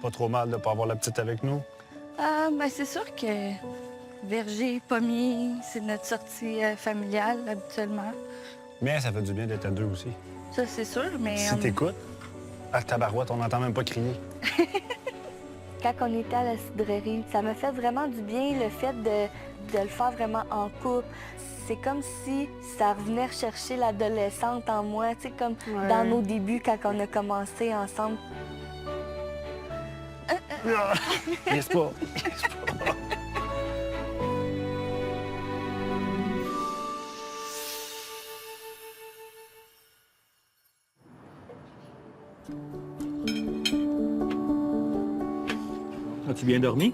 Pas trop mal de pas avoir la petite avec nous. C'est sûr que verger, pommier, c'est notre sortie familiale habituellement. Mais ça fait du bien d'être à deux aussi. Ça, c'est sûr, mais... Si t'écoutes, à tabarouette, on n'entend même pas crier. Quand on était à la cidrerie, ça m'a fait vraiment du bien le fait de le faire vraiment en couple. C'est comme si ça revenait rechercher l'adolescente en moi, tu sais, comme dans nos débuts quand on a commencé ensemble. N'est-ce pas? As-tu bien dormi?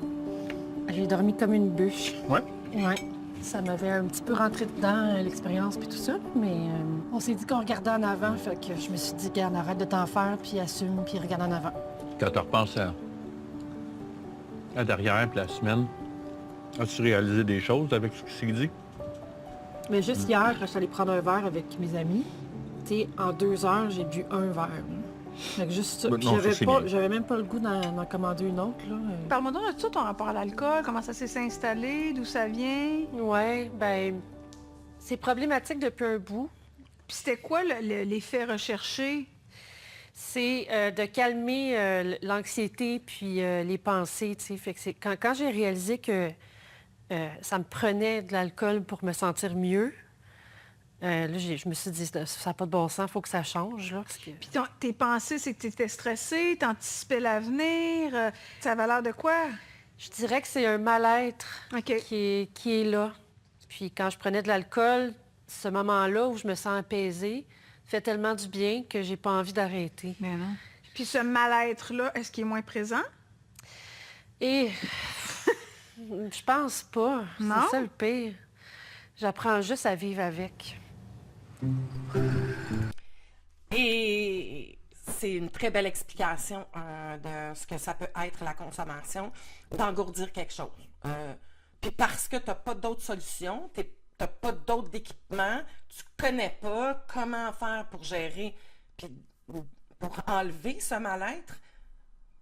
J'ai dormi comme une bûche. Ouais. Ouais. Ça m'avait un petit peu rentré dedans, l'expérience puis tout ça, mais on s'est dit qu'on regardait en avant, fait que je me suis dit, regarde, arrête de t'en faire, puis assume, puis regarde en avant. Quand tu repenses à derrière puis la semaine, as-tu réalisé des choses avec ce qui s'est dit? Mais juste hier, quand je suis allée prendre un verre avec mes amis, tu sais, en 2 heures, j'ai bu un verre. Fait que juste ça. Ben Puis non, ça, c'est bien. j'avais même pas le goût d'en commander une autre, là. Parle-moi donc de ça, ton rapport à l'alcool, comment ça s'est installé, d'où ça vient. Ouais, ben c'est problématique depuis un bout. Puis c'était quoi l'effet recherché? C'est de calmer l'anxiété puis les pensées, tu sais. Fait que c'est quand j'ai réalisé que ça me prenait de l'alcool pour me sentir mieux, là, je me suis dit, ça n'a pas de bon sens, il faut que ça change, là. Parce que... Puis tes pensées, c'est que tu étais stressée, t'anticipais l'avenir, ça avait l'air de quoi? Je dirais que c'est un mal-être OK. qui est là. Puis quand je prenais de l'alcool, ce moment-là où je me sens apaisée fait tellement du bien que j'ai pas envie d'arrêter. Mais non. Puis ce mal-être-là, est-ce qu'il est moins présent? Et je pense pas. Non? C'est ça le pire. J'apprends juste à vivre avec. Et c'est une très belle explication de ce que ça peut être la consommation, d'engourdir quelque chose. Puis parce que tu n'as pas d'autres solutions, tu n'as pas d'autres équipements, tu connais pas comment faire pour gérer, puis pour enlever ce mal-être,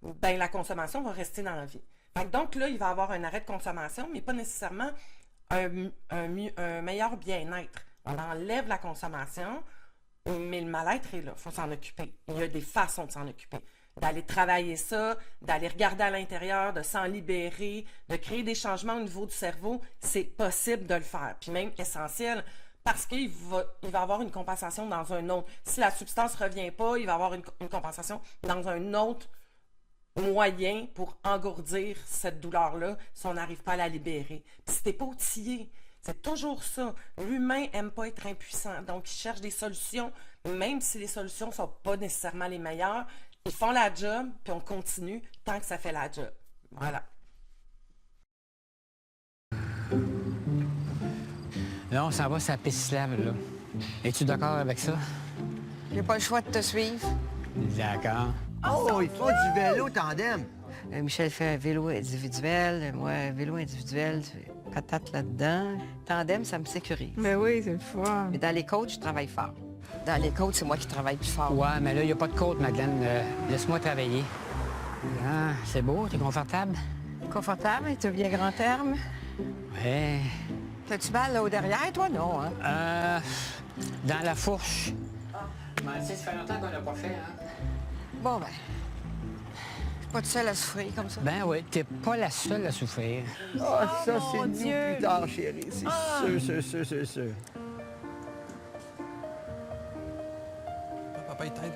ben la consommation va rester dans la vie. Fait que donc là, il va y avoir un arrêt de consommation, mais pas nécessairement un meilleur bien-être. On enlève la consommation, mais le mal-être est là, il faut s'en occuper. Il y a des façons de s'en occuper. D'aller travailler ça, d'aller regarder à l'intérieur, de s'en libérer, de créer des changements au niveau du cerveau, c'est possible de le faire. Puis même essentiel, parce qu'il va y avoir une compensation dans un autre. Si la substance ne revient pas, il va y avoir une compensation dans un autre moyen pour engourdir cette douleur-là si on n'arrive pas à la libérer. Puis si t'es pas outillé, c'est toujours ça. L'humain aime pas être impuissant, donc il cherche des solutions, même si les solutions sont pas nécessairement les meilleures. Ils font la job, puis on continue tant que ça fait la job. Voilà. Là, on s'en va sur la piste cyclable, là. Es-tu d'accord avec ça? J'ai pas le choix de te suivre. D'accord. Oh, ils font du vélo tandem. Michel fait un vélo individuel, moi, un vélo individuel, patate là-dedans. Tandem, ça me sécurise. Ben oui, c'est le fun. Mais dans les coachs, je travaille fort. Dans les coachs, c'est moi qui travaille plus fort. Ouais, mais là, il n'y a pas de côte, Madeleine. Laisse-moi travailler. Ah, c'est beau, t'es confortable? Confortable, tu as bien grand terme. Ouais. T'as-tu mal là au derrière, toi? Non, hein? Dans la fourche. Mais ça fait longtemps qu'on l'a pas fait, hein? Bon, ben, je suis pas toute seule à souffrir comme ça. Ben oui, t'es pas la seule à souffrir. Ah, ça, c'est nous plus tard, chérie. C'est sûr. Papa, il t'aide.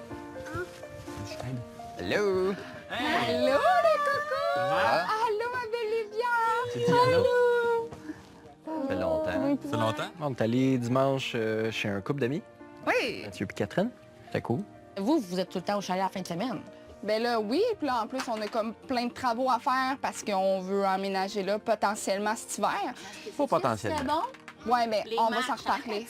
Je t'aide. Hello! Allô, les cocos! Allô, ma belle Livia! Allô! Ça fait longtemps. Ça fait longtemps? On est allé dimanche chez un couple d'amis, Oui! Mathieu et Catherine. C'était cool. Vous êtes tout le temps au chalet à la fin de semaine. Ben là, oui. Puis là, en plus, on a comme plein de travaux à faire parce qu'on veut emménager là potentiellement cet hiver. Pas potentiellement. C'est bon? Ouais, mais on va s'en reparler.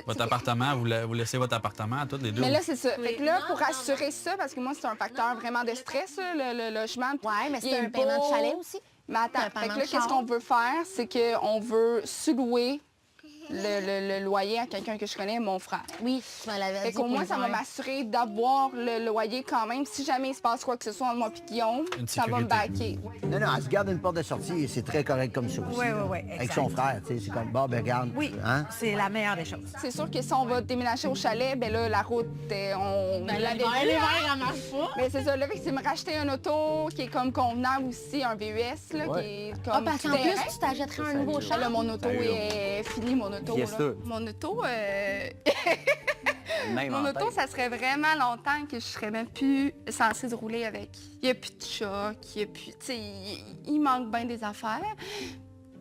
Votre appartement, vous laissez votre appartement à toutes les deux? Mais là, c'est ça. Fait que là, pour assurer ça, parce que moi, c'est un facteur vraiment de stress, le logement. Ouais, mais Il c'est est un paiement beau. de chalet aussi. Mais attends, un fait paiement que là, de qu'est-ce qu'on veut faire? C'est qu'on veut sous-louer le loyer à quelqu'un que je connais, mon frère. Oui, tu m'en l'avais dit. Fait qu'au moins, ça va ouais. m'assurer d'avoir le loyer quand même. Si jamais il se passe quoi que ce soit entre moi et Guillaume, ça va me backer. Non, non, elle se garde une porte de sortie et c'est très correct comme ça aussi. Oui, là. oui, oui. Avec son frère, tu sais, c'est comme, bon, ben regarde. Oui, Hein? c'est la meilleure des choses. C'est sûr que si on va déménager au chalet, ben là, la route, on Ben, l'avait l'hiver, vu, l'hiver, hein? elle marche pas. Mais c'est ça, là, fait que c'est me racheter un auto qui est comme convenable aussi, un VUS, là, qui est comme Ah, parce qu'en plus, terrain. tu t'achèterais un nouveau char. Là, mon auto Sérieux? est fini, mon auto. Fiesta. Là. Mon auto, Même mon en auto, tête. ça serait vraiment longtemps que je serais même plus censée de rouler avec. Il n'y a plus de choc, il y a plus... Tu sais, il manque bien des affaires.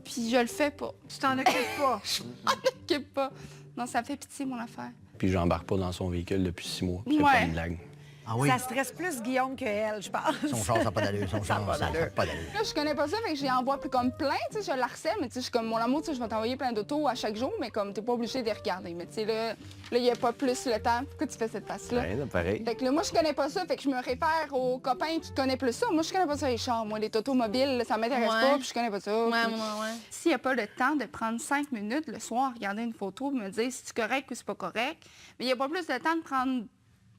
Puis je le fais pas. Tu t'en occupes pas. Je m'en occupe pas. Non, ça me fait pitié, mon affaire. Puis j'embarque pas dans son véhicule depuis 6 mois. C'est Ouais. pas une blague. Ah oui? Ça stresse plus Guillaume que elle, je pense. Son char, ça n'a pas d'allure. Son char, ça n'a pas d'allure. Là, je connais pas ça, fait que j'y envoie plus comme plein, tu sais, je l'harcèle, mais tu sais, je suis comme, mon amour, tu sais, je vais t'envoyer plein d'autos à chaque jour, mais comme, t'es pas obligé de les regarder. Mais tu sais, là, il n'y a pas plus le temps. Pourquoi tu fais cette face-là? Ouais, pareil. Fait que là, moi, je connais pas ça, fait que je me réfère aux copains qui connaissent plus ça. Moi, je connais pas ça, les chars. Moi, les automobiles, là, ça m'intéresse Ouais. pas, puis je connais pas ça. Ouais, Puis ouais. S'il n'y a pas le temps de prendre 5 minutes le soir, regarder une photo, me dire si c'est correct ou c'est pas correct, mais il n'y a pas plus de temps de prendre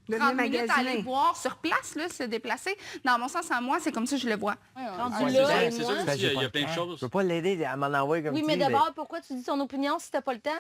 De 30 venir minutes à aller magasiner. voir sur place, là, se déplacer. Dans mon sens, à moi, c'est comme ça que je le vois. Rendu là, et moi. Il y a plein de Je choses. peux pas l'aider à m'en envoyer comme Oui, tu mais dis, d'abord, pourquoi tu dis ton opinion si t'as pas le temps?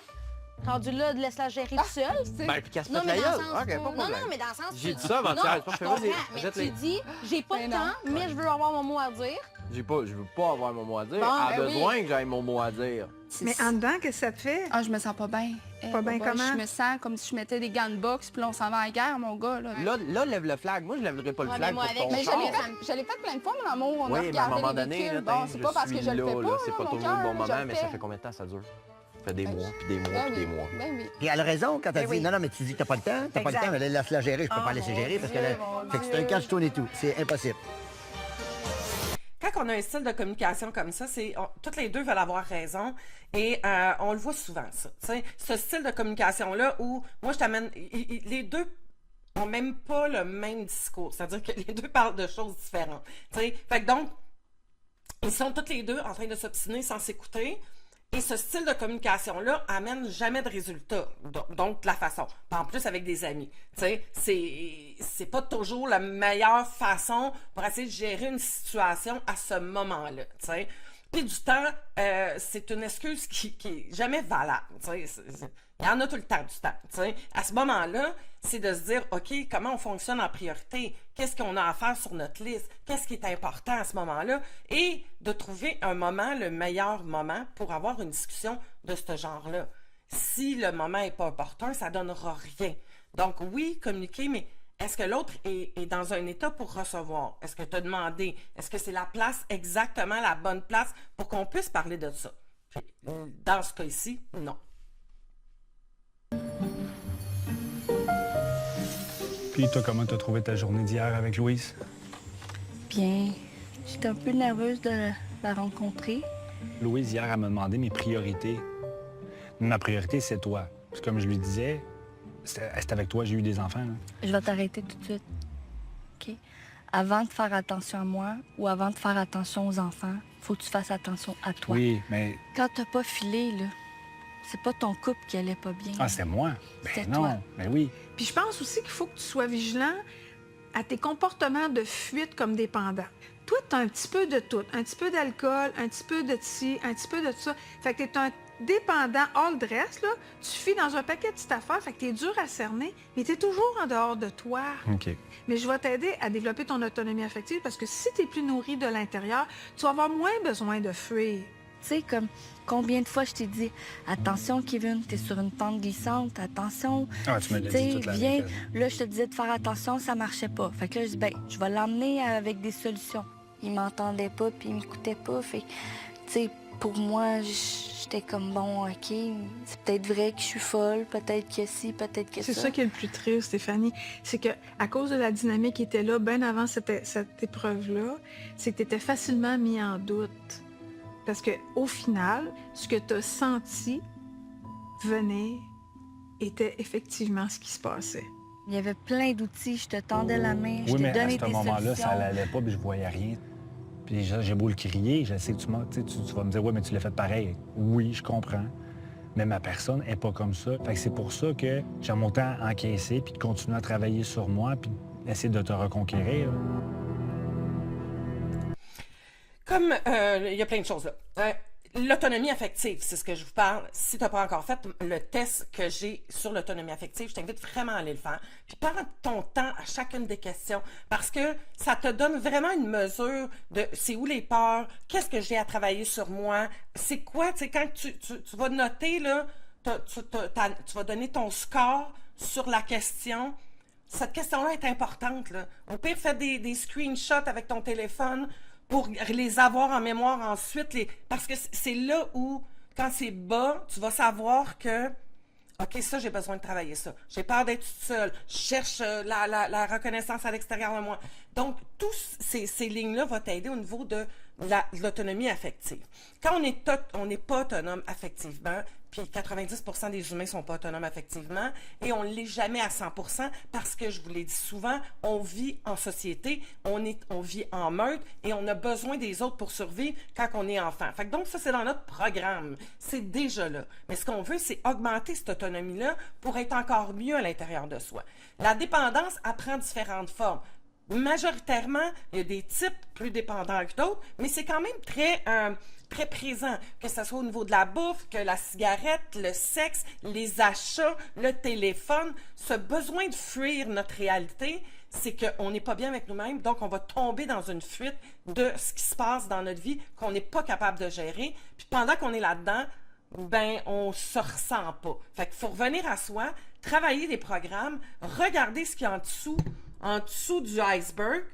Rendu là, laisse-la gérer tout seul. Ben, puis casse Non, pas mais la dans le gueule. sens OK, pas de non, problème. non, mais dans le sens... J'ai dit ça avant-hier, Non, je pense que je vas-y, comprends, mais jette-les. tu dis, j'ai pas Mais de non. temps, mais je veux avoir mon mot à dire. Je veux pas avoir mon mot à dire. Bon, Elle a ben oui. besoin que j'aille mon mot à dire. Mais en dedans, qu'est-ce que ça te fait? Ah, je me sens pas bien. Pas bien comment? Je me sens comme si je mettais des gants de boxe, puis là, on s'en va à la guerre, mon gars. Là, Lève le flag. Moi, je lèverai pas le Ouais, flag mais moi, pour ton avec- Mais char. je l'ai fait plein de fois, mon amour. On a Oui, mais à un regardé moment les donné, véhicules. là, Bon, c'est pas parce que je le fais pas, c'est là, pas mon toujours cœur, le bon je moment, le mais fais. ça fait combien de temps ça dure? Ça fait des mois, puis des mois, Ben puis des oui, mois. ben oui. Et elle a raison quand elle oui. dit non, non, mais tu dis que t'as pas le temps, t'as pas le Exact. temps, mais laisse-la gérer, je peux pas la laisser gérer parce que là, fait que c'est un catch et tout. C'est impossible. Quand on a un style de communication comme ça, toutes les deux veulent avoir raison et on le voit souvent, ça. T'sais, ce style de communication-là où, moi, je t'amène... Les deux n'ont même pas le même discours. C'est-à-dire que les deux parlent de choses différentes. T'sais. Fait que donc, ils sont toutes les deux en train de s'obstiner sans s'écouter. Et ce style de communication-là amène jamais de résultat. Donc, de la façon. En plus, avec des amis. Tu sais, c'est pas toujours la meilleure façon pour essayer de gérer une situation à ce moment-là. Tu sais. Puis du temps, c'est une excuse qui est jamais valable. Tu sais. Il y en a tout le temps du temps. Tu sais. À ce moment-là, c'est de se dire, OK, comment on fonctionne en priorité? Qu'est-ce qu'on a à faire sur notre liste? Qu'est-ce qui est important à ce moment-là? Et de trouver un moment, le meilleur moment pour avoir une discussion de ce genre-là. Si le moment n'est pas opportun, ça ne donnera rien. Donc oui, communiquer, mais est-ce que l'autre est dans un état pour recevoir? Est-ce que tu as demandé? Est-ce que c'est la place, exactement la bonne place pour qu'on puisse parler de ça? Puis, dans ce cas-ci, non. Puis toi, comment t'as trouvé ta journée d'hier avec Louise? Bien, j'étais un peu nerveuse de la rencontrer. Louise, hier, elle m'a demandé mes priorités. Ma priorité, c'est toi. Puis comme je lui disais, c'est avec toi, j'ai eu des enfants. Là. Je vais t'arrêter tout de suite. OK? Avant de faire attention à moi ou avant de faire attention aux enfants, faut que tu fasses attention à toi. Oui, mais... Quand t'as pas filé, là, c'est pas ton couple qui allait pas bien. Ah, c'était moi? C'était Ben non, toi. ben oui. Puis je pense aussi qu'il faut que tu sois vigilant à tes comportements de fuite comme dépendant. Toi, tu as un petit peu de tout. Un petit peu d'alcool, un petit peu de ci, un petit peu de ça. Fait que tu es un dépendant all dress, là. Tu fuis dans un paquet de petites affaires, fait que tu es dur à cerner, mais tu es toujours en dehors de toi. OK. Mais je vais t'aider à développer ton autonomie affective parce que si tu es plus nourri de l'intérieur, tu vas avoir moins besoin de fuir. Tu sais, comme combien de fois je t'ai dit attention, Kevin, t'es sur une pente glissante, attention. Ah, tu me l'as Tu sais, dit toute la viens. vie. Là, je te disais de faire attention, ça marchait pas. Fait que là, je dis, ben, je vais l'emmener avec des solutions. Il m'entendait pas, puis il m'écoutait pas. Fait que, tu sais, pour moi, j'étais comme, bon, OK, c'est peut-être vrai que je suis folle, peut-être que si, peut-être que ça. C'est ça qui est le plus triste, Stéphanie. C'est que à cause de la dynamique qui était là, bien avant cette épreuve-là, c'est que tu étais facilement mis en doute. Parce qu'au final, ce que tu as senti venir était effectivement ce qui se passait. Il y avait plein d'outils, je te tendais la main, je Oui, t'ai mais à donné ce des moment-là, solutions. ça n'allait pas, puis je voyais rien. Puis j'ai beau le crier, je sais que tu vas me dire, oui, mais tu l'as fait pareil. Oui, je comprends. Mais ma personne n'est pas comme ça. Fait que c'est pour ça que j'aime autant encaisser puis de continuer à travailler sur moi puis essayer de te reconquérir. Comme il y a plein de choses là. L'autonomie affective, c'est ce que je vous parle. Si tu n'as pas encore fait le test que j'ai sur l'autonomie affective, je t'invite vraiment à aller le faire. Puis prends ton temps à chacune des questions parce que ça te donne vraiment une mesure de c'est où les peurs, qu'est-ce que j'ai à travailler sur moi, c'est quoi, tu sais, quand tu vas noter, là, tu vas donner ton score sur la question. Cette question-là est importante, là. Au pire, fais des screenshots avec ton téléphone pour les avoir en mémoire ensuite. Parce que c'est là où, quand c'est bas, tu vas savoir que, OK, ça, j'ai besoin de travailler ça. J'ai peur d'être toute seule. Je cherche la reconnaissance à l'extérieur de moi. Donc, tous ces lignes-là vont t'aider au niveau de l'autonomie affective. Quand on n'est pas autonome affectivement, puis 90% des humains ne sont pas autonomes affectivement, et on ne l'est jamais à 100% parce que, je vous l'ai dit souvent, on vit en société, on vit en meute, et on a besoin des autres pour survivre quand on est enfant. Fait que donc, ça, c'est dans notre programme. C'est déjà là. Mais ce qu'on veut, c'est augmenter cette autonomie-là pour être encore mieux à l'intérieur de soi. La dépendance, elle prend différentes formes. Majoritairement, il y a des types plus dépendants que d'autres, mais c'est quand même très présent, que ce soit au niveau de la bouffe, que la cigarette, le sexe, les achats, le téléphone. Ce besoin de fuir notre réalité, c'est qu'on n'est pas bien avec nous-mêmes, donc on va tomber dans une fuite de ce qui se passe dans notre vie qu'on n'est pas capable de gérer. Puis pendant qu'on est là-dedans, ben on se ressent pas. Fait qu'il faut revenir à soi, travailler des programmes, regarder ce qu'il y a en dessous du iceberg.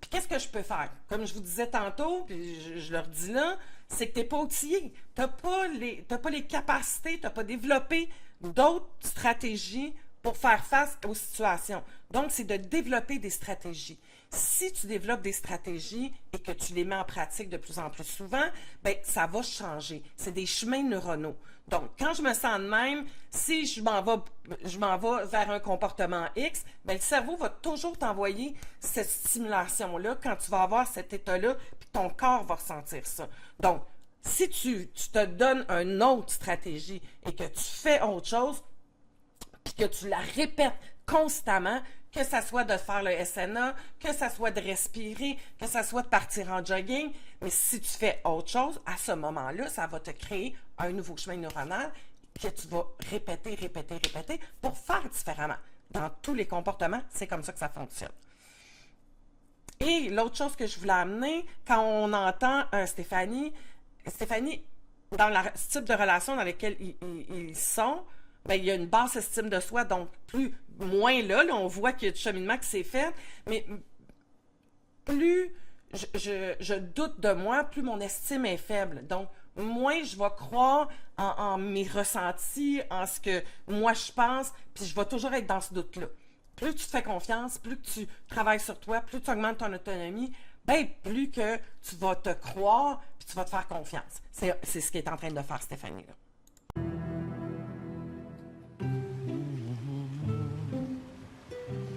Puis qu'est-ce que je peux faire? Comme je vous disais tantôt, puis je leur dis là, c'est que tu n'es pas outillé. Tu n'as pas les capacités, tu n'as pas développé d'autres stratégies pour faire face aux situations. Donc, c'est de développer des stratégies. Si tu développes des stratégies et que tu les mets en pratique de plus en plus souvent, ben ça va changer. C'est des chemins neuronaux. Donc, quand je me sens de même, si je m'en vais vers un comportement X, ben le cerveau va toujours t'envoyer cette stimulation-là quand tu vas avoir cet état-là, puis ton corps va ressentir ça. Donc, si tu te donnes une autre stratégie et que tu fais autre chose, puis que tu la répètes constamment, que ça soit de faire le SNA, que ça soit de respirer, que ça soit de partir en jogging, mais si tu fais autre chose, à ce moment-là, ça va te créer un nouveau chemin neuronal que tu vas répéter pour faire différemment. Dans tous les comportements, c'est comme ça que ça fonctionne. Et l'autre chose que je voulais amener, quand on entend Stéphanie, dans ce type de relation dans lesquelles ils sont, ben, il y a une basse estime de soi, donc moins là, on voit qu'il y a du cheminement qui s'est fait, mais plus je doute de moi, plus mon estime est faible. Donc, moins je vais croire en mes ressentis, en ce que moi je pense, puis je vais toujours être dans ce doute-là. Plus tu te fais confiance, plus que tu travailles sur toi, plus tu augmentes ton autonomie, ben plus que tu vas te croire, puis tu vas te faire confiance. C'est ce qu'est en train de faire Stéphanie, là.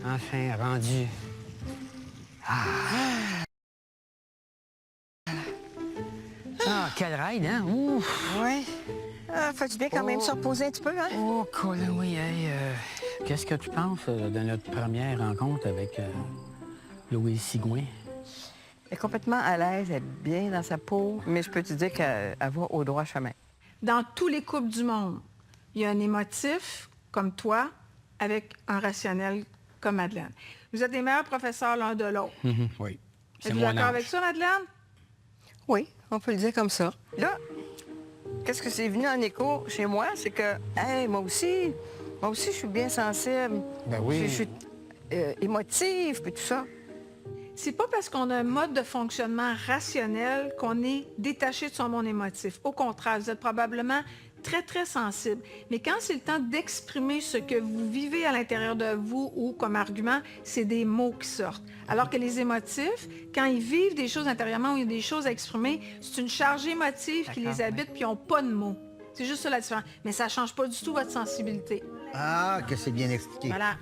Enfin rendu. Ah, quel ride, hein? Ouf! Oui. Faut du bien quand même se reposer un petit peu, hein? Oh, Colin, oui. Hey, qu'est-ce que tu penses de notre première rencontre avec Louise Sigouin? Elle est complètement à l'aise, elle est bien dans sa peau, mais je peux te dire qu'elle va au droit chemin. Dans tous les couples du monde, il y a un émotif, comme toi, avec un rationnel comme Madeleine. Vous êtes les meilleurs professeurs l'un de l'autre. Oui. Êtes-vous d'accord avec ça, Madeleine? Oui, on peut le dire comme ça. Là, qu'est-ce que c'est venu en écho chez moi? C'est que, hey, moi aussi, je suis bien sensible. Ben oui. Je suis émotive, puis tout ça. C'est pas parce qu'on a un mode de fonctionnement rationnel qu'on est détaché de son monde émotif. Au contraire, vous êtes probablement très, très sensible. Mais quand c'est le temps d'exprimer ce que vous vivez à l'intérieur de vous ou comme argument, c'est des mots qui sortent. Alors que les émotifs, quand ils vivent des choses intérieurement où il y a des choses à exprimer, c'est une charge émotive qui les habite puis ils n'ont pas de mots. C'est juste ça la différence. Mais ça ne change pas du tout votre sensibilité. Ah, que c'est bien expliqué. Voilà.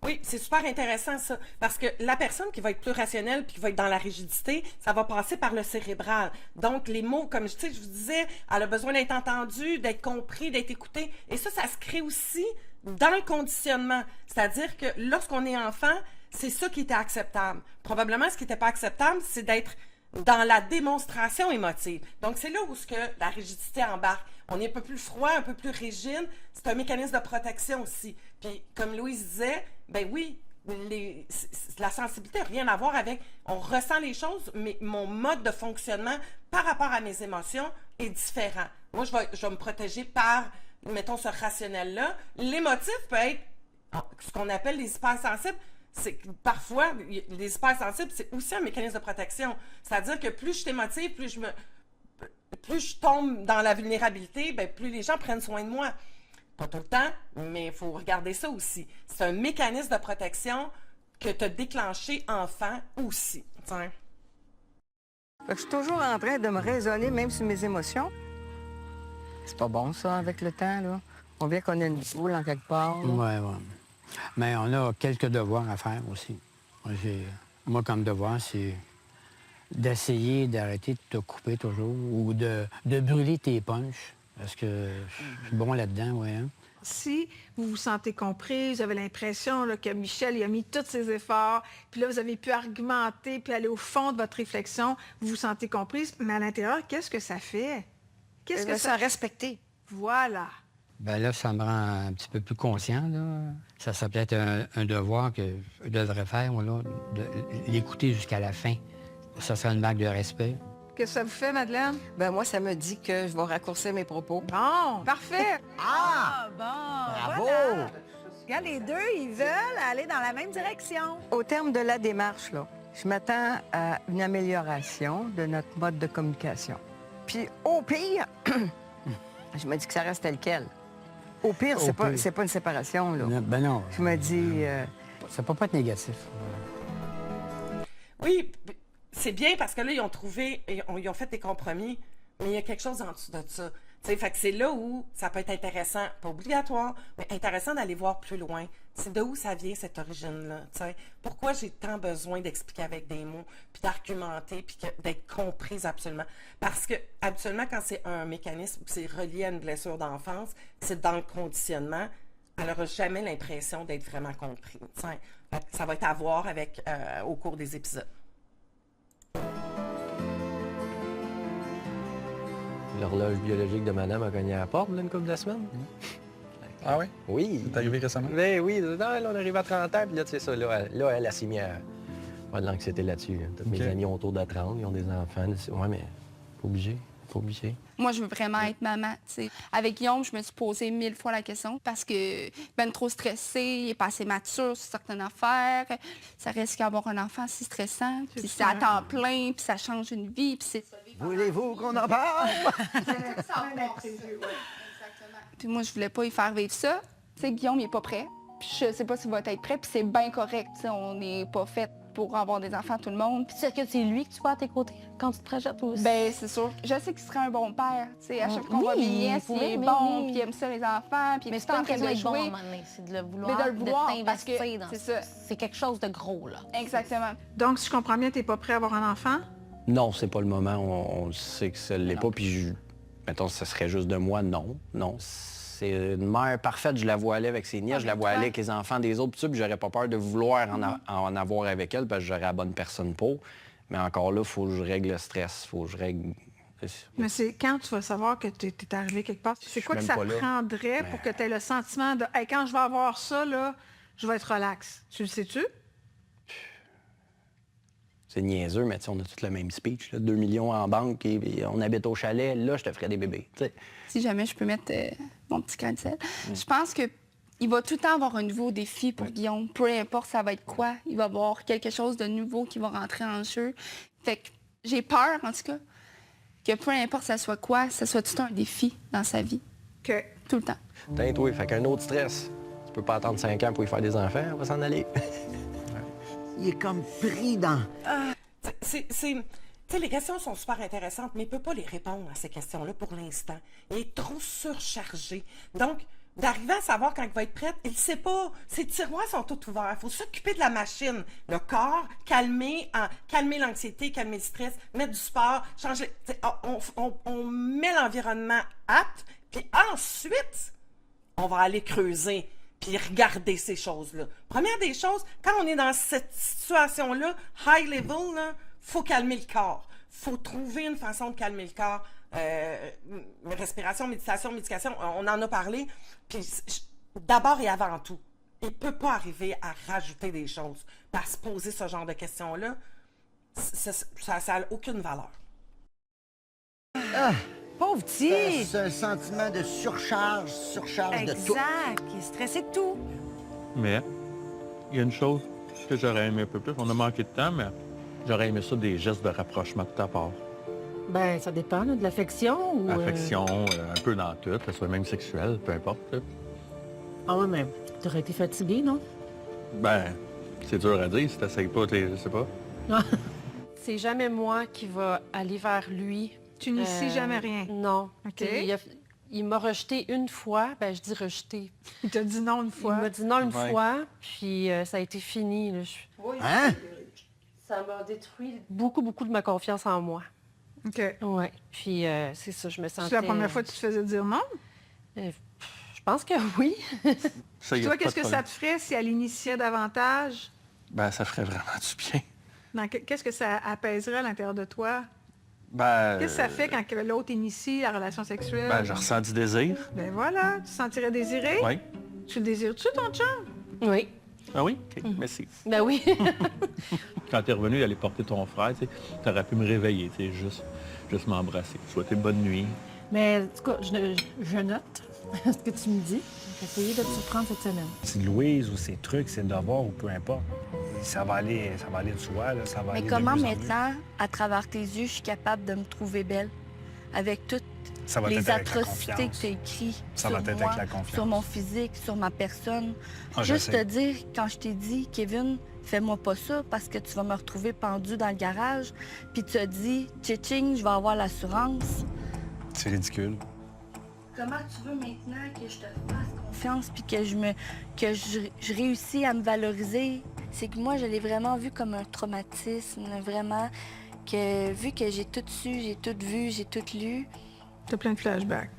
Oui, c'est super intéressant ça, parce que la personne qui va être plus rationnelle puis qui va être dans la rigidité, ça va passer par le cérébral. Donc, les mots, comme je vous disais, elle a besoin d'être entendue, d'être compris, d'être écouté. Et ça se crée aussi dans le conditionnement. C'est-à-dire que lorsqu'on est enfant, c'est ça qui était acceptable. Probablement, ce qui n'était pas acceptable, c'est d'être dans la démonstration émotive. Donc, c'est là où la rigidité embarque. On est un peu plus froid, un peu plus rigide. C'est un mécanisme de protection aussi. Puis, comme Louise disait, ben oui, la sensibilité n'a rien à voir avec... On ressent les choses, mais mon mode de fonctionnement par rapport à mes émotions est différent. Moi, je vais me protéger par, mettons, ce rationnel-là. L'émotif peut être ce qu'on appelle les hypersensibles. C'est que parfois, les hypersensibles, c'est aussi un mécanisme de protection. C'est-à-dire que plus je suis émotive, plus je tombe dans la vulnérabilité, ben plus les gens prennent soin de moi. Pas tout le temps, mais il faut regarder ça aussi. C'est un mécanisme de protection que tu as déclenché enfant aussi. Fait que je suis toujours en train de me raisonner, même sur mes émotions. C'est pas bon, ça, avec le temps, là. On vient qu'on a une boule en quelque part. Oui. Mais on a quelques devoirs à faire aussi. Moi, comme devoir, c'est d'essayer d'arrêter de te couper toujours ou de brûler tes punches. Parce que je suis bon là-dedans, oui. Hein? Si vous vous sentez compris, vous avez l'impression là, que Michel il a mis tous ses efforts, puis là, vous avez pu argumenter, puis aller au fond de votre réflexion, vous vous sentez comprise, mais à l'intérieur, qu'est-ce que ça fait? Qu'est-ce que ça... respecter. Voilà. Bien là, ça me rend un petit peu plus conscient, là. Ça serait peut-être un devoir que je devrais faire, là, de l'écouter jusqu'à la fin. Ça serait une marque de respect. Qu'est-ce que ça vous fait, Madeleine? Ben moi, ça me dit que je vais raccourcir mes propos. Bon, parfait. Bon, Bravo! voilà. Regarde, les deux, ils veulent aller dans la même direction. Au terme de la démarche, là, je m'attends à une amélioration de notre mode de communication. Puis au pire, je me dis que ça reste tel quel. Au pire, c'est pas une séparation, là. Ben non. Je me dis... Ça peut pas être négatif. Oui, c'est bien parce que là, ils ont fait des compromis, mais il y a quelque chose en dessous de ça. Fait que c'est là où ça peut être intéressant, pas obligatoire, mais intéressant d'aller voir plus loin. C'est de où ça vient, cette origine-là. Pourquoi j'ai tant besoin d'expliquer avec des mots, puis d'argumenter, puis d'être comprise absolument. Parce que, habituellement, quand c'est un mécanisme, c'est relié à une blessure d'enfance, c'est dans le conditionnement, elle n'aura jamais l'impression d'être vraiment comprise. Ça va être à voir au cours des épisodes. L'horloge biologique de madame a cogné à la porte, là, une couple de semaines. Ah oui? Oui. C'est arrivé récemment? Ben oui, là, on arrive à 30 ans, puis là, tu sais ça, elle a s'est mis à avoir de l'anxiété là-dessus. Là. Tous mes amis ont autour de 30, ils ont des enfants. Ouais, mais faut obligé. Moi, je veux vraiment être maman, tu sais. Avec Guillaume, je me suis posé 1000 fois la question parce que ben trop stressé, il est pas assez mature sur certaines affaires. Ça risque d'avoir un enfant si stressant, puis c'est à temps plein, puis ça change une vie, puis c'est... Voulez-vous qu'on en parle? Puis moi, je voulais pas y faire vivre ça. Tu sais, Guillaume, il est pas prêt. Puis je sais pas s'il va être prêt, puis c'est bien correct, tu sais. On n'est pas fait pour avoir des enfants, tout le monde. Puis est-ce que c'est lui que tu vois à tes côtés quand tu te projettes aussi? Ben c'est sûr. Je sais qu'il serait un bon père. Tu sais, à chaque fois qu'on voit Bignès, il est bon, puis il aime ça, les enfants, puis il est tout le temps en train de jouer. Bon, c'est de le vouloir, mais de le vouloir, parce que t'investir dans ça. C'est quelque chose de gros, là. Exactement. Donc, si je comprends bien, tu n'es pas prêt à avoir un enfant? Non, c'est pas le moment. On sait que ça l'est pas. Puis, mettons, ça serait juste de moi. Non. C'est une mère parfaite. Je la vois aller avec ses nièces, je la vois aller avec les enfants des autres. Puis j'aurais pas peur de vouloir en avoir avec elle parce que j'aurais la bonne personne pour. Mais encore là, il faut que je règle le stress. Faut que je règle... Mais c'est quand tu vas savoir que tu es arrivé quelque part. C'est quoi que ça prendrait pour que tu aies le sentiment de hey, quand je vais avoir ça, là, je vais être relax. Tu le sais-tu? C'est niaiseux, mais on a tous le même speech. Là, 2 millions en banque et on habite au chalet. Là, je te ferais des bébés. T'sais. Si jamais je peux mettre mon petit grain de sel. Je pense qu'il va tout le temps avoir un nouveau défi pour Guillaume. Peu importe ça va être quoi, il va avoir quelque chose de nouveau qui va rentrer en jeu. Fait que j'ai peur, en tout cas, que peu importe ça soit quoi, ça soit tout un défi dans sa vie. Que tout le temps. Oui, fait qu'un autre stress. Tu peux pas attendre 5 ans pour y faire des enfants, on va s'en aller. Il est comme pris dans... Les questions sont super intéressantes, mais il ne peut pas les répondre à ces questions-là pour l'instant. Il est trop surchargé. Donc, d'arriver à savoir quand il va être prêt, il ne sait pas. Ses tiroirs sont tous ouverts. Il faut s'occuper de la machine. Le corps, calmer l'anxiété, calmer le stress, mettre du sport, changer. On met l'environnement apte, puis ensuite, on va aller creuser, puis regarder ces choses-là. Première des choses, quand on est dans cette situation-là, high level, il faut calmer le corps. Il faut trouver une façon de calmer le corps. Respiration, méditation, médication, on en a parlé. Puis d'abord et avant tout, il ne peut pas arriver à rajouter des choses. À se poser ce genre de questions-là, ça n'a aucune valeur. Ah, pauvre petit! C'est un sentiment de surcharge de tout. Exact. Il est stressé de tout. Mais il y a une chose que j'aurais aimé un peu plus. On a manqué de temps, mais j'aurais aimé ça des gestes de rapprochement de ta part. Ben, ça dépend là, de l'affection ou... Affection, un peu dans tout, que ce soit même sexuel, peu importe. Là. Ah ouais, mais t'aurais été fatigué, non? Ben, c'est dur à dire si t'essayes pas, je sais pas. C'est jamais moi qui va aller vers lui. Tu n'inities jamais rien? Non. OK. Il m'a rejeté une fois. Ben, je dis rejeté. Il t'a dit non une fois? Il m'a dit non une fois, puis ça a été fini. Là. Hein? Ça m'a détruit beaucoup, beaucoup de ma confiance en moi. OK. Oui. Puis c'est ça, je me sentais... C'est la première fois que tu te faisais dire non? Je pense que oui. Toi, qu'est-ce que ça te ferait si elle initiait davantage? Ben, ça ferait vraiment du bien. Qu'est-ce que ça apaiserait à l'intérieur de toi? Ben, Qu'est-ce que ça fait quand l'autre initie la relation sexuelle? Ben, je ressens du désir. Ben voilà, tu te sentirais désiré? Oui. Tu le désires-tu, ton chum? Oui. Ah oui? OK, merci. Ben oui. Quand t'es revenu aller porter ton frère, tu aurais pu me réveiller, juste m'embrasser. Souhaiter bonne nuit. Mais en tout cas, je note ce que tu me dis. J'ai essayé de te surprendre cette semaine. Si Louise ou ses trucs, ses devoirs ou peu importe, ça va aller de soi, là, ça va Mais aller comment de mieux en mieux. maintenant, à travers tes yeux, je suis capable de me trouver belle avec toutes Ça va les être avec la atrocités que confiance. tu as écrites Ça sur va être moi, avec la confiance. sur mon physique, sur ma personne. Ah, je Juste sais. te dire, quand je t'ai dit, Kevin, fais-moi pas ça parce que tu vas me retrouver pendu dans le garage, puis tu as dit, tching, je vais avoir l'assurance. C'est ridicule. Comment tu veux maintenant que je te fasse confiance puis que je réussis à me valoriser? C'est que moi, je l'ai vraiment vu comme un traumatisme, vraiment, que vu que j'ai tout su, j'ai tout vu, j'ai tout lu. T'as plein de flashbacks.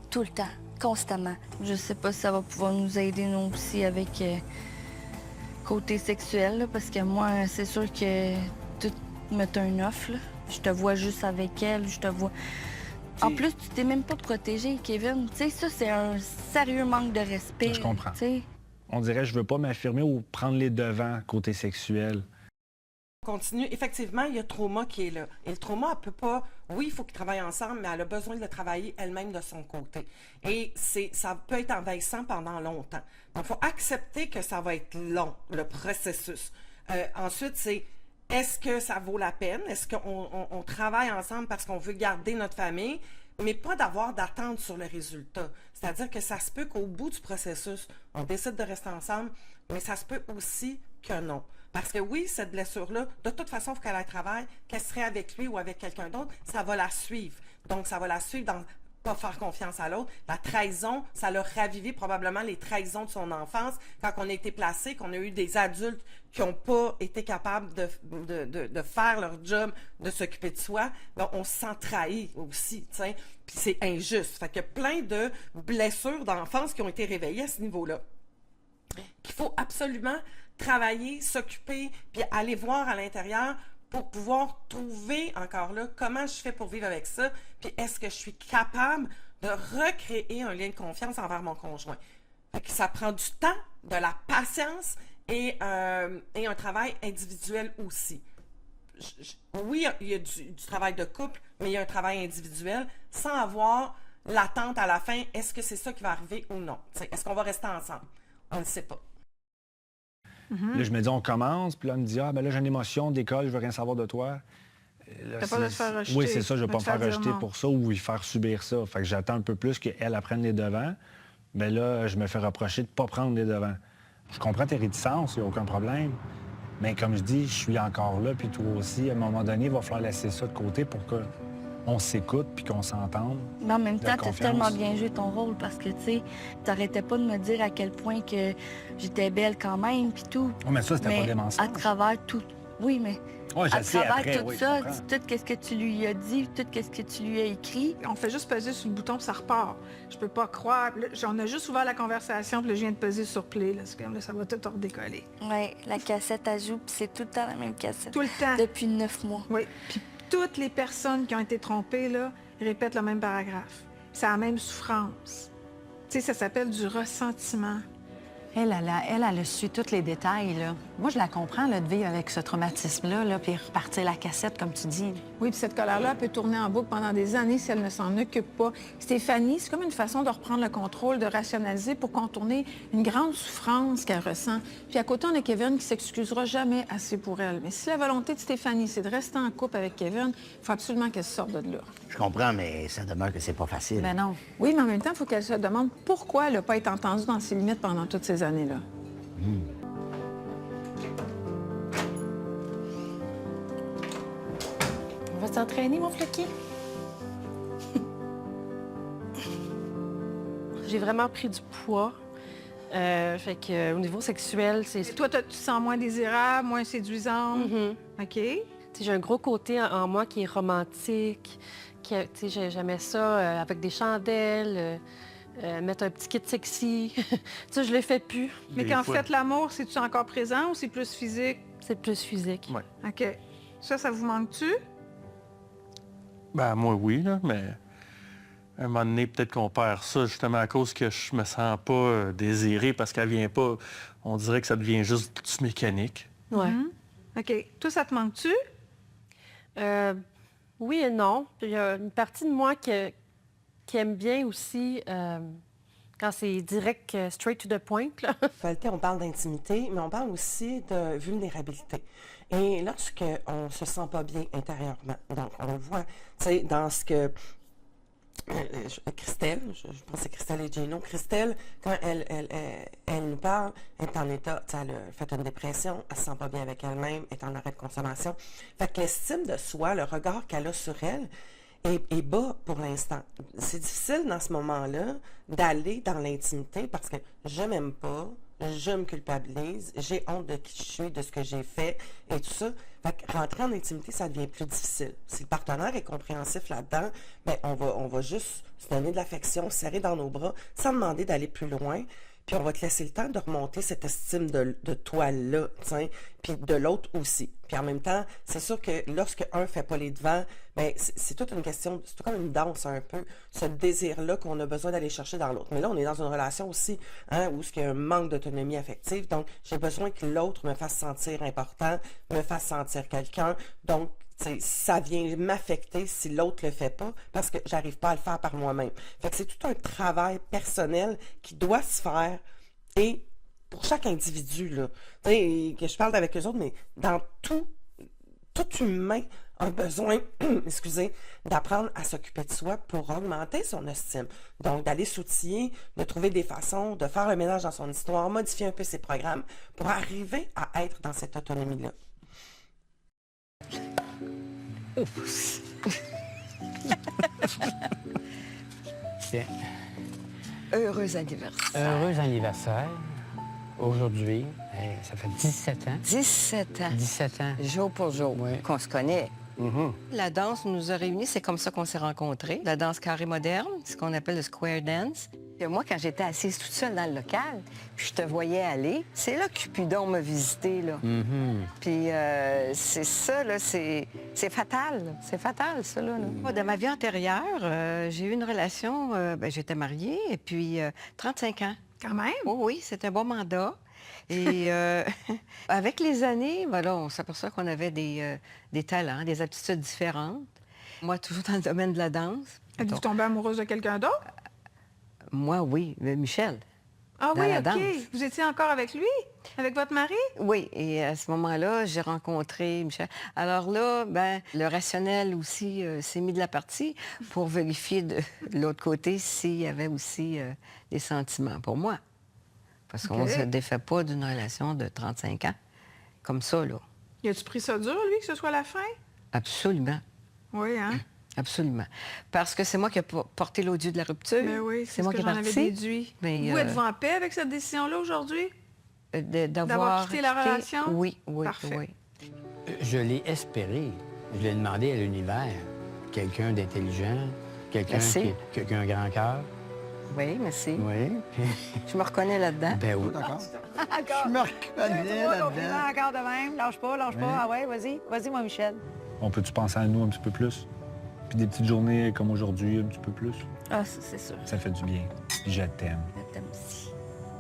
Tout le temps, constamment. Je sais pas si ça va pouvoir nous aider, nous aussi, avec côté sexuel, là, parce que moi, c'est sûr que tout me turn off, là. Je te vois juste avec elle, je te vois... En plus, tu t'es même pas protégé, Kevin. Tu sais, ça, c'est un sérieux manque de respect. Je comprends. Tu sais. On dirait je veux pas m'affirmer ou prendre les devants côté sexuel. Continue. Effectivement, il y a le trauma qui est là. Et le trauma, elle peut pas... Oui, il faut qu'ils travaillent ensemble, mais elle a besoin de le travailler elle-même de son côté. Et ça peut être envahissant pendant longtemps. Donc, il faut accepter que ça va être long, le processus. Ensuite, c'est... Est-ce que ça vaut la peine? Est-ce qu'on travaille ensemble parce qu'on veut garder notre famille, mais pas d'avoir d'attente sur le résultat? C'est-à-dire que ça se peut qu'au bout du processus, on décide de rester ensemble, mais ça se peut aussi que non. Parce que oui, cette blessure-là, de toute façon, il faut qu'elle aille travailler, qu'elle serait avec lui ou avec quelqu'un d'autre, ça va la suivre. Donc, ça va la suivre dans pas faire confiance à l'autre. La trahison, ça l'a ravivé probablement les trahisons de son enfance, quand on a été placé, qu'on a eu des adultes qui n'ont pas été capables de faire leur job, de s'occuper de soi. Donc, on se sent trahi aussi, tu sais. Puis c'est injuste. Fait qu'il y a plein de blessures d'enfance qui ont été réveillées à ce niveau-là. Qu'il faut absolument travailler, s'occuper, puis aller voir à l'intérieur pour pouvoir trouver, encore là, comment je fais pour vivre avec ça, puis est-ce que je suis capable de recréer un lien de confiance envers mon conjoint. Fait que ça prend du temps, de la patience et un travail individuel aussi. Oui, il y a du travail de couple, mais il y a un travail individuel sans avoir l'attente à la fin, est-ce que c'est ça qui va arriver ou non? T'sais, est-ce qu'on va rester ensemble? On ne sait pas. Là, je me dis, on commence, puis là, on me dit, ah, ben là, j'ai une émotion d'école, je veux rien savoir de toi. T'as peur de te faire rejeter. Oui, c'est ça, je ne de veux pas te me faire faire dire rejeter non. pour ça ou lui faire subir ça. Fait que j'attends un peu plus qu'elle apprenne les devants. Mais là, je me fais reprocher de ne pas prendre les devants. Je comprends tes réticences, il n'y a aucun problème. Mais comme je dis, je suis encore là, puis toi aussi. À un moment donné, il va falloir laisser ça de côté pour que on s'écoute puis qu'on s'entende. Mais en même temps, La tu as confiance. tellement bien joué ton rôle parce que, tu sais, t'arrêtais pas de me dire à quel point que j'étais belle quand même, puis tout. Oh, mais ça, c'était pas des à mensonges. travers tout... Oui, mais Ouais, je à le sais travers après, tout oui, ça, je comprends. tout ce que tu lui as dit, tout ce que tu lui as écrit, On fait juste peser sur le bouton, puis ça repart. Je peux pas croire. Là, on a juste ouvert la conversation, puis là, je viens de peser sur play. Là, c'est comme là, ça va tout redécoller. ouais, la cassette à joue, puis c'est tout le temps la même cassette. Tout le temps. Depuis 9 mois. Oui. Puis toutes les personnes qui ont été trompées, là, répètent le même paragraphe. C'est la même souffrance. Tu sais, ça s'appelle du ressentiment. Elle a su tous les détails, là. Moi, je la comprends, là, de vivre avec ce traumatisme-là, là, puis repartir la cassette, comme tu dis. Oui, puis cette colère-là, elle peut tourner en boucle pendant des années si elle ne s'en occupe pas. Stéphanie, c'est comme une façon de reprendre le contrôle, de rationaliser pour contourner une grande souffrance qu'elle ressent. Puis à côté, on a Kevin qui s'excusera jamais assez pour elle. Mais si la volonté de Stéphanie, c'est de rester en couple avec Kevin, il faut absolument qu'elle sorte de là. Je comprends, mais ça demeure que c'est pas facile. Ben non. Oui, mais en même temps, il faut qu'elle se demande pourquoi elle n'a pas été entendue dans ses limites pendant toutes ces années-là. On va s'entraîner, mon Floki? J'ai vraiment pris du poids. Fait que, au niveau sexuel, c'est... Et toi, tu te sens moins désirable, moins séduisante? OK. Tu sais, j'ai un gros côté en moi qui est romantique. Tu sais, j'aimais ça avec des chandelles, mettre un petit kit sexy. Ça, je le fais plus. Mais quand vous faites l'amour, c'est-tu encore présent ou c'est plus physique? C'est plus physique. Ouais. OK. Ça vous manque-tu? Ben, moi, oui, là, mais à un moment donné, peut-être qu'on perd ça justement à cause que je me sens pas désiré parce qu'elle vient pas. On dirait que ça devient juste du mécanique. Ouais. OK. Toi, ça te manque-tu? Oui et non. Puis il y a une partie de moi qui aime bien aussi quand c'est direct, straight to the point. Là. Sexualité, on parle d'intimité, mais on parle aussi de vulnérabilité. Et lorsqu'on ne se sent pas bien intérieurement, donc on le voit, tu sais, dans ce que Christelle, je pense que c'est Christelle et Gino, Christelle, quand elle nous parle, elle est en état, tu sais, elle a fait une dépression, elle se sent pas bien avec elle-même, elle est en arrêt de consommation. Fait que l'estime de soi, le regard qu'elle a sur elle, est bas pour l'instant. C'est difficile dans ce moment-là d'aller dans l'intimité parce que je m'aime pas, je me culpabilise, j'ai honte de qui je suis, de ce que j'ai fait et tout ça. Fait que rentrer en intimité, ça devient plus difficile. Si le partenaire est compréhensif là-dedans, ben on va juste se donner de l'affection, se serrer dans nos bras, sans demander d'aller plus loin. Puis on va te laisser le temps de remonter cette estime de toi-là, puis de l'autre aussi. Puis en même temps, c'est sûr que lorsque un fait pas les devants, ben c'est toute une question, c'est tout comme une danse un peu, ce désir-là qu'on a besoin d'aller chercher dans l'autre. Mais là, on est dans une relation aussi, où il y a un manque d'autonomie affective, donc j'ai besoin que l'autre me fasse sentir important, me fasse sentir quelqu'un, donc ça vient m'affecter si l'autre le fait pas parce que j'arrive pas à le faire par moi-même. Fait que c'est tout un travail personnel qui doit se faire et pour chaque individu, là, que je parle avec eux autres, mais dans tout humain a besoin, excusez, d'apprendre à s'occuper de soi pour augmenter son estime. Donc, d'aller s'outiller, de trouver des façons, de faire le ménage dans son histoire, modifier un peu ses programmes pour arriver à être dans cette autonomie-là. Heureux anniversaire. Heureux anniversaire. Aujourd'hui, ça fait 17 ans. 17 ans. 17 ans. Jour pour jour, qu'on se connaît. Mm-hmm. La danse nous a réunis, c'est comme ça qu'on s'est rencontrés. La danse carré moderne, ce qu'on appelle le square dance. Et moi, quand j'étais assise toute seule dans le local, puis je te voyais aller, c'est là que Cupidon m'a visité, là. Mm-hmm. Puis c'est ça, là, c'est fatal. C'est fatal, ça, là. Moi, dans ma vie antérieure, j'ai eu une relation, j'étais mariée, et puis 35 ans. Quand même? Oh, oui, c'est un bon mandat. Et avec les années, voilà, on s'aperçoit qu'on avait des talents, des aptitudes différentes. Moi, toujours dans le domaine de la danse. Êtes-vous tombée amoureuse de quelqu'un d'autre? Moi, oui, Michel. Ah dans oui, la OK. danse. Vous étiez encore avec lui? Avec votre mari? Oui, et à ce moment-là, j'ai rencontré Michel. Alors là, le rationnel aussi s'est mis de la partie pour vérifier de l'autre côté s'il y avait aussi des sentiments pour moi. Parce qu'on ne se défait pas d'une relation de 35 ans, comme ça, là. Y a-tu pris ça dur, lui, que ce soit la fin? Absolument. Oui, hein? Absolument. Parce que c'est moi qui ai porté l'odieux de la rupture. Mais oui, c'est moi qui ai j'en avais parti. déduit. Mais, vous, êtes-vous en paix avec cette décision-là aujourd'hui? D'avoir quitté la relation? Oui, oui, Parfait. oui. Je l'ai espéré. Je l'ai demandé à l'univers. Quelqu'un d'intelligent, quelqu'un qui a un grand cœur. Oui, merci. Oui. Je me reconnais là-dedans. Ben oui. D'accord. Encore. Je me reconnais là-dedans. Encore de même. Lâche pas, lâche pas. Ah ouais, vas-y. Vas-y, moi, Michel. On peut-tu penser à nous un petit peu plus? Puis des petites journées comme aujourd'hui, un petit peu plus? Ah, ça, c'est sûr. Ça fait du bien. Je t'aime. Je t'aime aussi.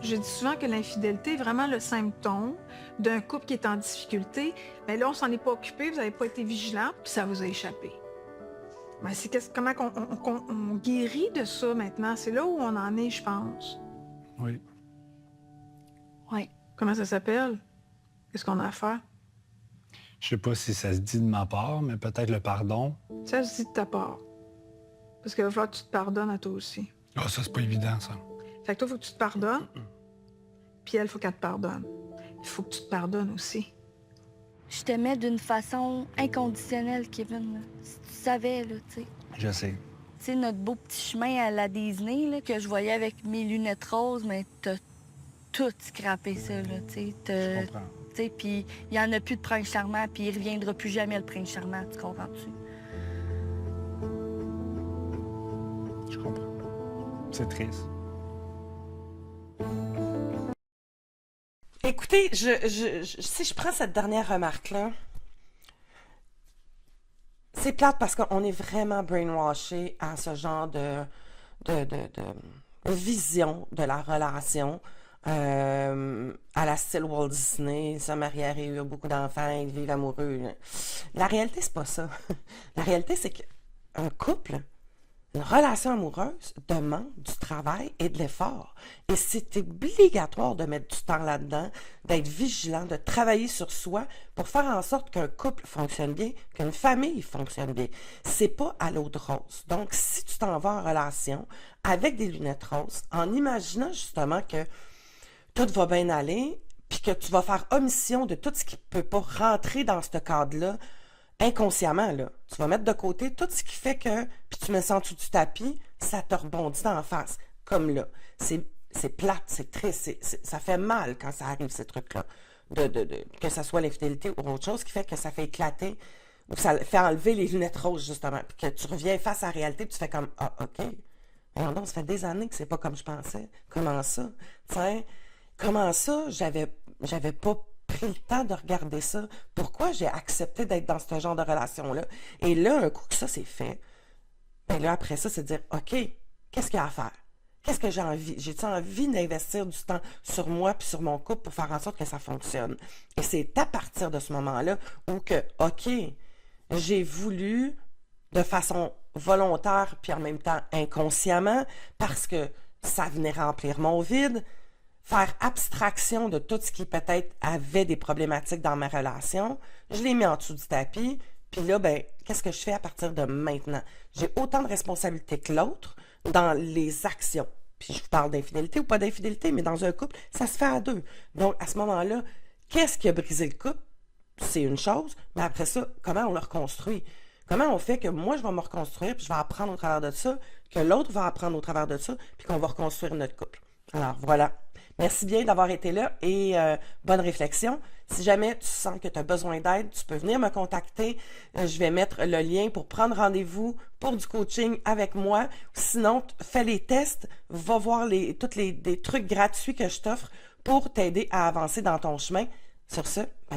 Je dis souvent que l'infidélité est vraiment le symptôme d'un couple qui est en difficulté. Mais là, on s'en est pas occupé, vous n'avez pas été vigilant, puis ça vous a échappé. Mais c'est comment on guérit de ça maintenant? C'est là où on en est, je pense. Oui. Oui. Comment ça s'appelle? Qu'est-ce qu'on a à faire? Je sais pas si ça se dit de ma part, mais peut-être le pardon. Ça se dit de ta part. Parce qu'il va falloir que tu te pardonnes à toi aussi. Ah, ça, c'est pas évident, ça. Fait que toi, il faut que tu te pardonnes. Puis elle, il faut qu'elle te pardonne. Il faut que tu te pardonnes aussi. Je t'aimais d'une façon inconditionnelle, Kevin. Là. Si tu savais, là, tu sais. Je sais. Tu sais, notre beau petit chemin à la Disney, là, que je voyais avec mes lunettes roses, mais t'as tout scrappé ça, là, tu sais. Je comprends. Tu sais, puis il n'y en a plus de prince charmant, puis il reviendra plus jamais, le prince charmant, tu comprends-tu? Je comprends. C'est triste. Écoutez, si je prends cette dernière remarque-là, c'est plate parce qu'on est vraiment brainwashé à ce genre de vision de la relation. À la style Walt Disney, se marier, eu beaucoup d'enfants, ils vivent amoureux. La réalité, c'est pas ça. La réalité, c'est qu'un couple, une relation amoureuse demande du travail et de l'effort. Et c'est obligatoire de mettre du temps là-dedans, d'être vigilant, de travailler sur soi pour faire en sorte qu'un couple fonctionne bien, qu'une famille fonctionne bien. C'est pas à l'eau de rose. Donc, si tu t'en vas en relation avec des lunettes roses, en imaginant justement que tout va bien aller, puis que tu vas faire omission de tout ce qui ne peut pas rentrer dans ce cadre-là, inconsciemment, là. Tu vas mettre de côté tout ce qui fait que, puis tu mets ça en dessous du tapis, ça te rebondit en face. Comme là. C'est plate, c'est triste, ça fait mal quand ça arrive, ces trucs-là. Que ce soit l'infidélité ou autre chose qui fait que ça fait éclater, ou ça fait enlever les lunettes roses, justement. Puis que tu reviens face à la réalité, puis tu fais comme, ah, OK. Non, ça fait des années que c'est pas comme je pensais. Comment ça? Tiens, comment ça, j'avais pas pris le temps de regarder ça? Pourquoi j'ai accepté d'être dans ce genre de relation-là? Et là, un coup que ça c'est fait, ben là, après ça, c'est de dire, OK, qu'est-ce qu'il y a à faire? Qu'est-ce que j'ai envie? J'ai-tu envie d'investir du temps sur moi puis sur mon couple pour faire en sorte que ça fonctionne? Et c'est à partir de ce moment-là où que, OK, j'ai voulu, de façon volontaire puis en même temps inconsciemment, parce que ça venait remplir mon vide, faire abstraction de tout ce qui peut-être avait des problématiques dans ma relation. Je l'ai mis en dessous du tapis. Puis là, ben, qu'est-ce que je fais à partir de maintenant? J'ai autant de responsabilités que l'autre dans les actions. Puis je vous parle d'infidélité ou pas d'infidélité, mais dans un couple, ça se fait à deux. Donc, à ce moment-là, qu'est-ce qui a brisé le couple? C'est une chose, mais après ça, comment on le reconstruit? Comment on fait que moi, je vais me reconstruire, puis je vais apprendre au travers de ça, que l'autre va apprendre au travers de ça, puis qu'on va reconstruire notre couple. Alors, voilà. Merci bien d'avoir été là et bonne réflexion. Si jamais tu sens que tu as besoin d'aide, tu peux venir me contacter. Je vais mettre le lien pour prendre rendez-vous pour du coaching avec moi. Sinon, fais les tests, va voir des trucs gratuits que je t'offre pour t'aider à avancer dans ton chemin. Sur ce,